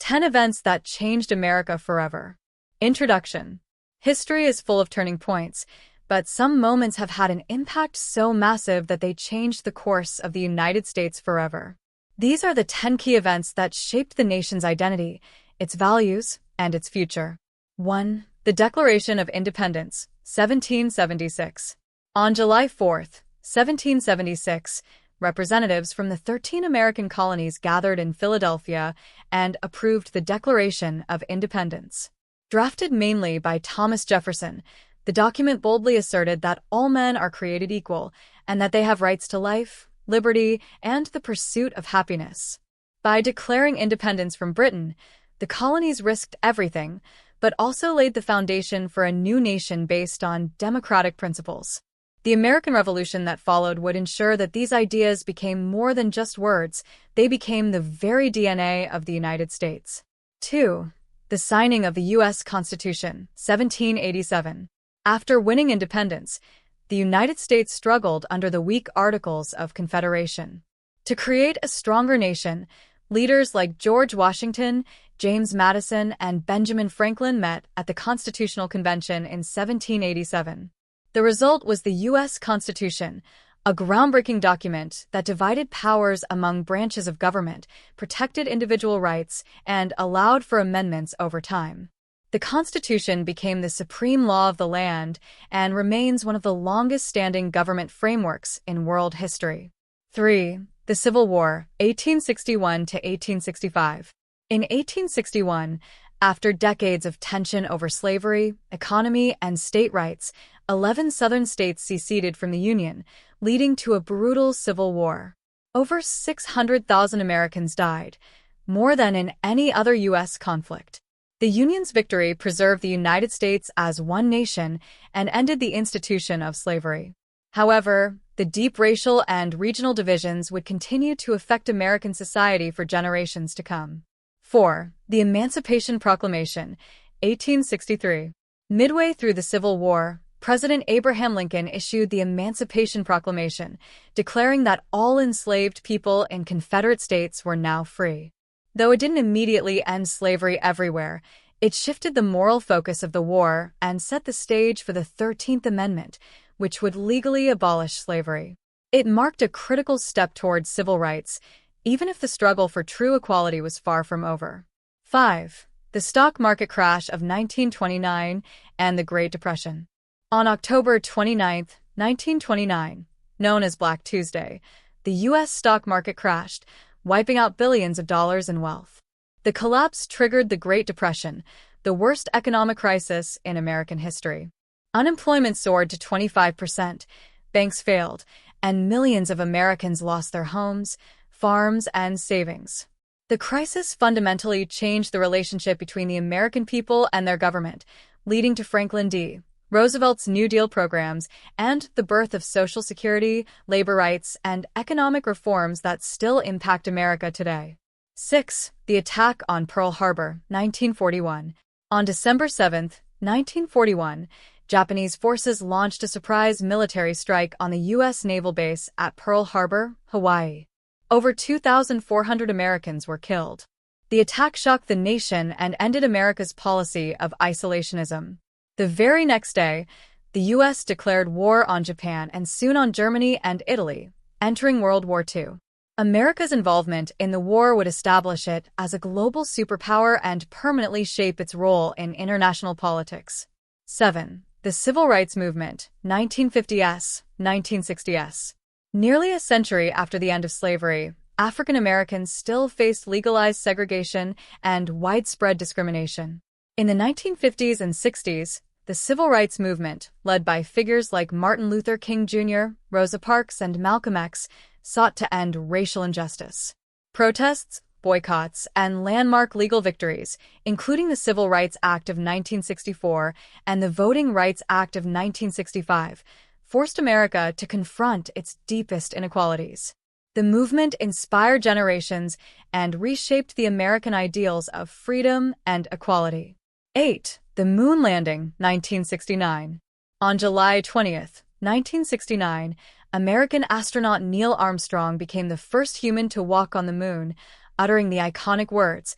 10 Events That Changed America Forever. Introduction. History is full of turning points, but some moments have had an impact so massive that they changed the course of the United States forever. These are the 10 key events that shaped the nation's identity, its values, and its future. 1. The Declaration of Independence, 1776. On July 4, 1776, representatives from the 13 American colonies gathered in Philadelphia and approved the Declaration of Independence. Drafted mainly by Thomas Jefferson, the document boldly asserted that all men are created equal and that they have rights to life, liberty, and the pursuit of happiness. By declaring independence from Britain, the colonies risked everything, but also laid the foundation for a new nation based on democratic principles. The American Revolution that followed would ensure that these ideas became more than just words, they became the very DNA of the United States. 2. The signing of the U.S. Constitution, 1787. After winning independence, the United States struggled under the weak Articles of Confederation. To create a stronger nation, leaders like George Washington, James Madison, and Benjamin Franklin met at the Constitutional Convention in 1787. The result was the U.S. Constitution, a groundbreaking document that divided powers among branches of government, protected individual rights, and allowed for amendments over time. The Constitution became the supreme law of the land and remains one of the longest-standing government frameworks in world history. 3. The Civil War, 1861 to 1865. In 1861, after decades of tension over slavery, economy, and state rights, 11 Southern states seceded from the Union, leading to a brutal civil war. Over 600,000 Americans died, more than in any other U.S. conflict. The Union's victory preserved the United States as one nation and ended the institution of slavery. However, the deep racial and regional divisions would continue to affect American society for generations to come. 4. The Emancipation Proclamation, 1863. Midway through the Civil War, President Abraham Lincoln issued the Emancipation Proclamation, declaring that all enslaved people in Confederate states were now free. Though it didn't immediately end slavery everywhere, it shifted the moral focus of the war and set the stage for the 13th Amendment, which would legally abolish slavery. It marked a critical step towards civil rights, even if the struggle for true equality was far from over. 5. The stock market crash of 1929 and the Great Depression. On October 29, 1929, known as Black Tuesday, the U.S. stock market crashed, wiping out billions of dollars in wealth. The collapse triggered the Great Depression, the worst economic crisis in American history. Unemployment soared to 25%, banks failed, and millions of Americans lost their homes, farms, and savings. The crisis fundamentally changed the relationship between the American people and their government, leading to Franklin D. Roosevelt's New Deal programs and the birth of Social Security, labor rights, and economic reforms that still impact America today. 6. The attack on Pearl Harbor, 1941. On December 7, 1941, Japanese forces launched a surprise military strike on the U.S. naval base at Pearl Harbor, Hawaii. Over 2,400 Americans were killed. The attack shocked the nation and ended America's policy of isolationism. The very next day, the U.S. declared war on Japan and soon on Germany and Italy, entering World War II. America's involvement in the war would establish it as a global superpower and permanently shape its role in international politics. 7. The Civil Rights Movement, 1950s, 1960s. Nearly a century after the end of slavery, African Americans still faced legalized segregation and widespread discrimination. In the 1950s and 60s, the Civil Rights Movement, led by figures like Martin Luther King Jr., Rosa Parks, and Malcolm X, sought to end racial injustice. Protests, boycotts, and landmark legal victories, including the Civil Rights Act of 1964 and the Voting Rights Act of 1965, forced America to confront its deepest inequalities. The movement inspired generations and reshaped the American ideals of freedom and equality. 8. The Moon Landing, 1969. On July 20, 1969, American astronaut Neil Armstrong became the first human to walk on the moon, uttering the iconic words,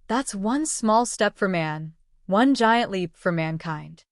That's one small step for man, one giant leap for mankind.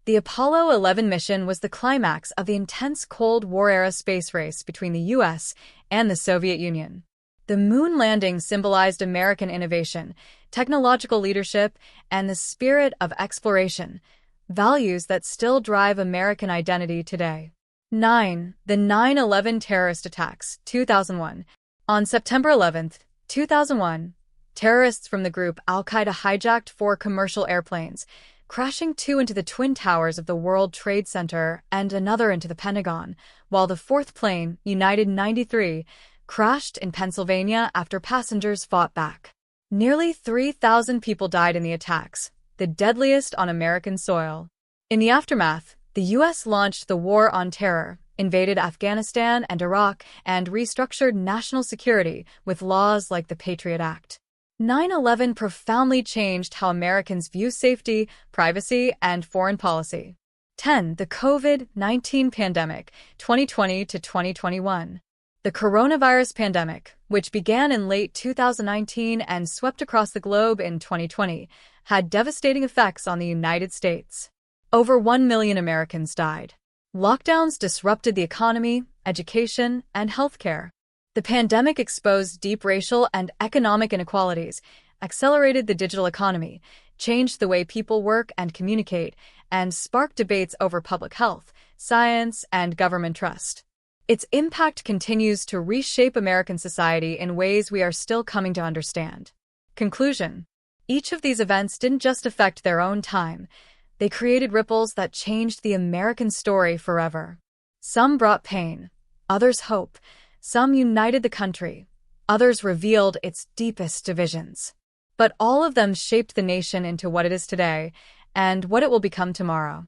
The Apollo 11 mission was the climax of the intense Cold War-era space race between the U.S. and the Soviet Union. The moon landing symbolized American innovation, technological leadership, and the spirit of exploration, values that still drive American identity today. 9. The 9/11 terrorist attacks, 2001. On September 11, 2001, terrorists from the group Al-Qaeda hijacked 4 commercial airplanes, crashing 2 into the Twin Towers of the World Trade Center and another into the Pentagon, while the 4th plane, United 93, crashed in Pennsylvania after passengers fought back. Nearly 3,000 people died in the attacks, the deadliest on American soil. In the aftermath, the U.S. launched the War on Terror, invaded Afghanistan and Iraq, and restructured national security with laws like the Patriot Act. 9/11 profoundly changed how Americans view safety, privacy, and foreign policy. 10. The COVID-19 pandemic, 2020 to 2021. The coronavirus pandemic, which began in late 2019 and swept across the globe in 2020, had devastating effects on the United States. Over 1 million Americans died. Lockdowns disrupted the economy, education, and healthcare. The pandemic exposed deep racial and economic inequalities, accelerated the digital economy, changed the way people work and communicate, and sparked debates over public health, science, and government trust. Its impact continues to reshape American society in ways we are still coming to understand. Conclusion: each of these events didn't just affect their own time, they created ripples that changed the American story forever. Some brought pain, others hope, some united the country, others revealed its deepest divisions. But all of them shaped the nation into what it is today and what it will become tomorrow.